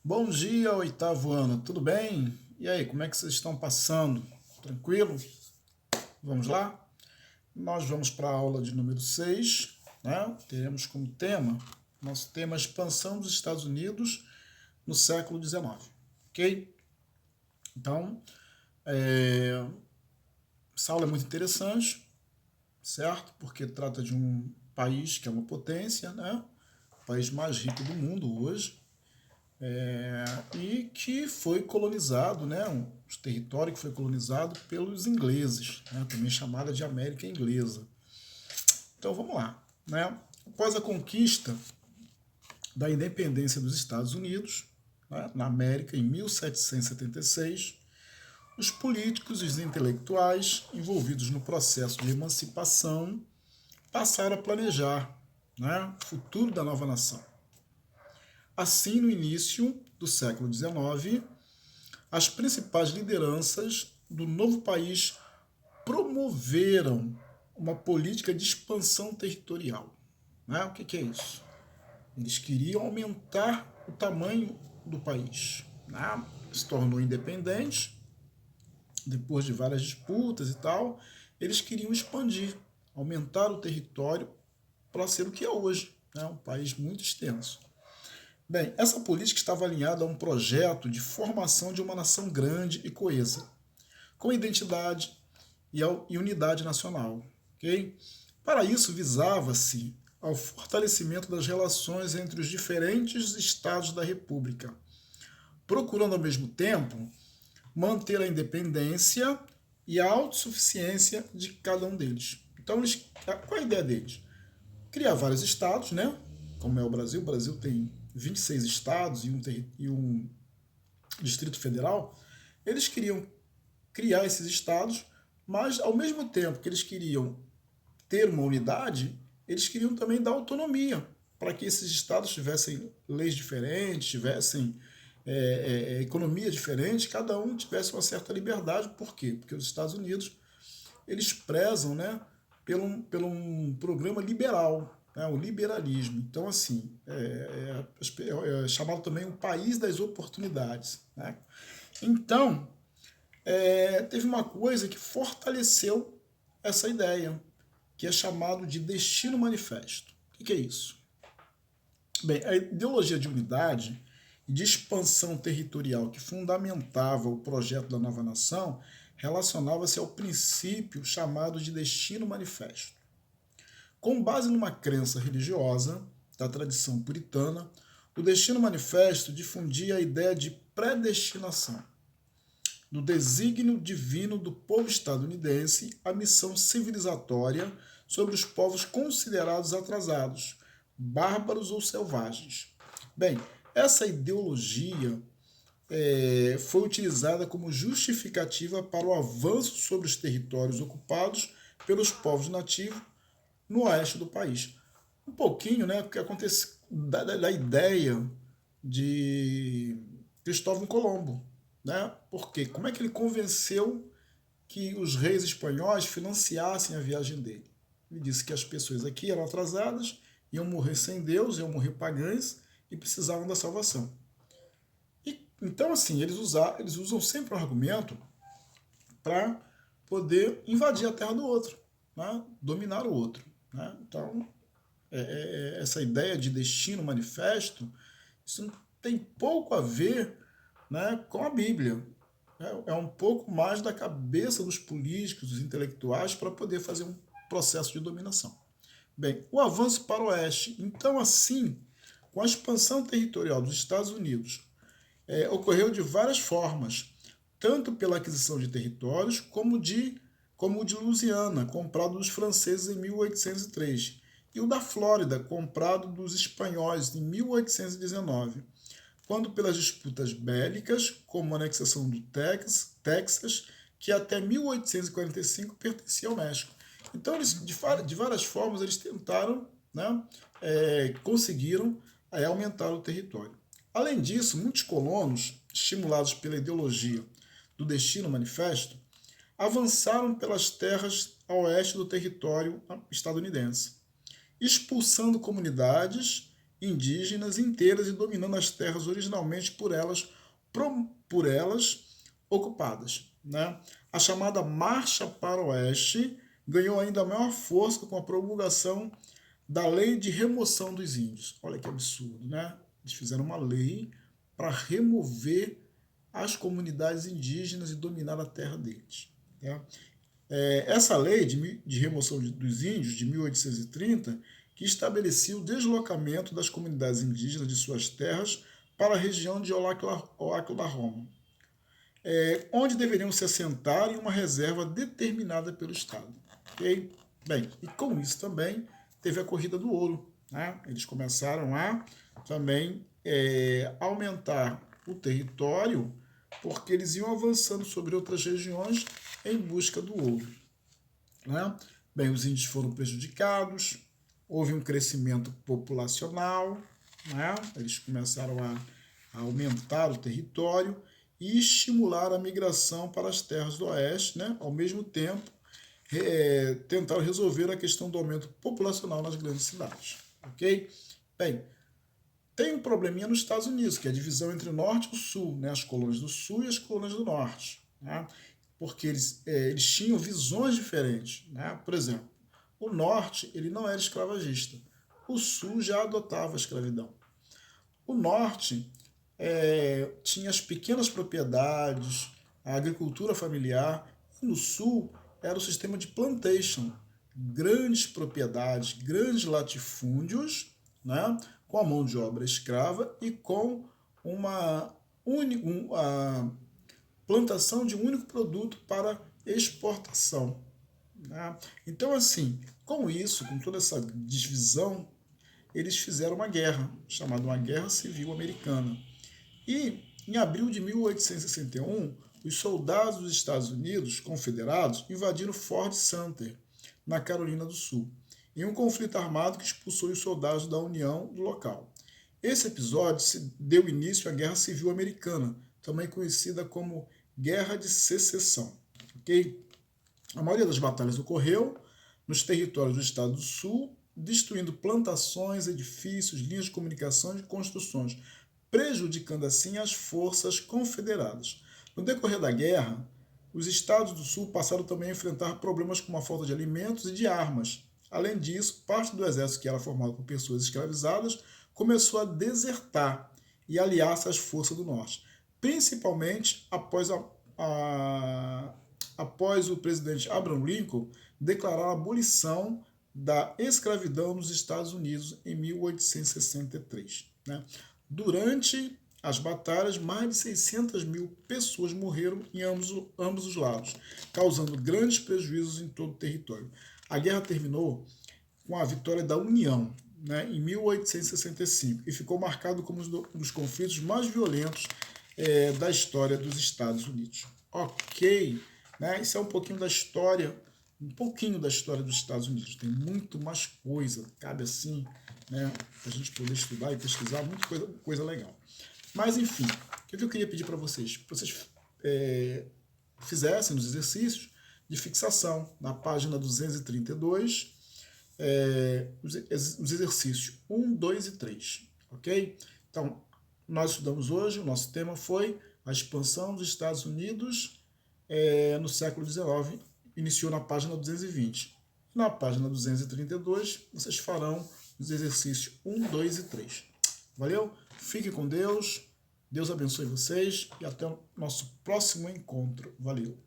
Bom dia, oitavo ano, tudo bem? E aí, como é que vocês estão passando? Tranquilo? Vamos lá? Nós vamos para a aula de número 6, né? Teremos como tema, nosso tema, a expansão dos Estados Unidos no século XIX, ok? Então, essa aula é muito interessante, certo? Porque trata de um país que é uma potência, né? O país mais rico do mundo hoje, e que foi colonizado, né, um território que foi colonizado pelos ingleses, né, também chamada de América Inglesa. Então vamos lá. Né? Após a conquista da independência dos Estados Unidos, né, na América, em 1776, os políticos e os intelectuais envolvidos no processo de emancipação passaram a planejar, né, o futuro da nova nação. Assim, no início do século XIX, as principais lideranças do novo país promoveram uma política de expansão territorial. Né? O que é isso? Eles queriam aumentar o tamanho do país. Né? Se tornou independente, depois de várias disputas e tal, eles queriam expandir, aumentar o território para ser o que é hoje, né? Um país muito extenso. Bem, essa política estava alinhada a um projeto de formação de uma nação grande e coesa, com identidade e unidade nacional. Okay? Para isso, visava-se ao fortalecimento das relações entre os diferentes estados da República, procurando ao mesmo tempo manter a independência e a autossuficiência de cada um deles. Então, qual é a ideia deles? Criar vários estados, né? Como é o Brasil tem 26 estados e um Distrito Federal. Eles queriam criar esses estados, mas ao mesmo tempo que eles queriam ter uma unidade, eles queriam também dar autonomia para que esses estados tivessem leis diferentes, tivessem economia diferente, cada um tivesse uma certa liberdade. Por quê? Porque os Estados Unidos eles prezam, né, pelo um programa liberal, né, o liberalismo. Então, assim, é chamado também o país das oportunidades. Né? Então, teve uma coisa que fortaleceu essa ideia, que é chamado de destino manifesto. O que é isso? Bem, a ideologia de unidade e de expansão territorial que fundamentava o projeto da nova nação relacionava-se ao princípio chamado de destino manifesto. Com base numa crença religiosa da tradição puritana, o destino manifesto difundia a ideia de predestinação, do desígnio divino do povo estadunidense à missão civilizatória sobre os povos considerados atrasados, bárbaros ou selvagens. Bem, essa ideologia foi utilizada como justificativa para o avanço sobre os territórios ocupados pelos povos nativos no oeste do país. Um pouquinho, né, o que acontece da ideia de Cristóvão Colombo, né? Porque como é que ele convenceu que os reis espanhóis financiassem a viagem dele? Ele disse que as pessoas aqui eram atrasadas, iam morrer sem Deus, iam morrer pagãs e precisavam da salvação. Então, assim, eles usam sempre um argumento para poder invadir a terra do outro, né? Dominar o outro. Né? Então, essa ideia de destino manifesto, isso tem pouco a ver, né, com a Bíblia. É um pouco mais da cabeça dos políticos, dos intelectuais, para poder fazer um processo de dominação. Bem, o avanço para o oeste. Então, assim, com a expansão territorial dos Estados Unidos, ocorreu de várias formas, tanto pela aquisição de territórios como o de Louisiana, comprado dos franceses em 1803, e o da Flórida, comprado dos espanhóis em 1819, quando pelas disputas bélicas, como a anexação do Texas, que até 1845 pertencia ao México. Então, eles, de várias formas, eles tentaram, né, conseguiram aumentar o território. Além disso, muitos colonos, estimulados pela ideologia do destino manifesto, avançaram pelas terras a oeste do território estadunidense, expulsando comunidades indígenas inteiras e dominando as terras originalmente por elas ocupadas, né? A chamada Marcha para o Oeste ganhou ainda maior força com a promulgação da Lei de Remoção dos Índios. Olha que absurdo, né? Eles fizeram uma lei para remover as comunidades indígenas e dominar a terra deles. Tá? Essa lei de remoção dos índios, de 1830, que estabelecia o deslocamento das comunidades indígenas de suas terras para a região de Oklahoma, onde deveriam se assentar em uma reserva determinada pelo Estado. Okay? Bem, e com isso também teve a corrida do ouro. Né? Eles começaram a também aumentar o território, porque eles iam avançando sobre outras regiões em busca do ouro. Né? Bem, os índios foram prejudicados, houve um crescimento populacional, né? Eles começaram a aumentar o território e estimular a migração para as terras do oeste, né? Ao mesmo tempo, tentaram resolver a questão do aumento populacional nas grandes cidades. Ok? Bem, tem um probleminha nos Estados Unidos, que é a divisão entre o norte e o sul, né? As colônias do sul e as colônias do norte. Né? Porque eles tinham visões diferentes. Né? Por exemplo, o norte ele não era escravagista, o sul já adotava a escravidão. O norte tinha as pequenas propriedades, a agricultura familiar, e no sul era o sistema de plantation, grandes propriedades, grandes latifúndios, né, com a mão de obra escrava e com uma plantação de um único produto para exportação. Né? Então, assim, com isso, com toda essa divisão, eles fizeram uma guerra, chamada uma Guerra Civil Americana. E, em abril de 1861, os soldados dos Estados Unidos, confederados, invadiram Fort Sumter, na Carolina do Sul, em um conflito armado que expulsou os soldados da União do local. Esse episódio deu início à Guerra Civil Americana, também conhecida como Guerra de Secessão. Okay? A maioria das batalhas ocorreu nos territórios do Estado do Sul, destruindo plantações, edifícios, linhas de comunicação e construções, prejudicando assim as forças confederadas. No decorrer da guerra, os estados do Sul passaram também a enfrentar problemas como a falta de alimentos e de armas. Além disso, parte do exército, que era formado por pessoas escravizadas, começou a desertar e aliar-se às forças do norte, principalmente após o presidente Abraham Lincoln declarar a abolição da escravidão nos Estados Unidos em 1863. Né? Durante as batalhas, mais de 600 mil pessoas morreram em ambos os lados, causando grandes prejuízos em todo o território. A guerra terminou com a vitória da União, né, em 1865, e ficou marcado como um dos conflitos mais violentos da história dos Estados Unidos. Ok, né? Isso é um pouquinho da história dos Estados Unidos. Tem muito mais coisa, cabe assim, né, para a gente poder estudar e pesquisar, muita coisa legal. Mas, enfim, o que eu queria pedir para vocês? Para vocês fizessem os exercícios de fixação na página 232, os exercícios 1, 2 e 3, ok? Então, nós estudamos hoje, o nosso tema foi a expansão dos Estados Unidos no século XIX, iniciou na página 220. Na página 232, vocês farão os exercícios 1, 2 e 3. Valeu? Fique com Deus, Deus abençoe vocês e até o nosso próximo encontro. Valeu!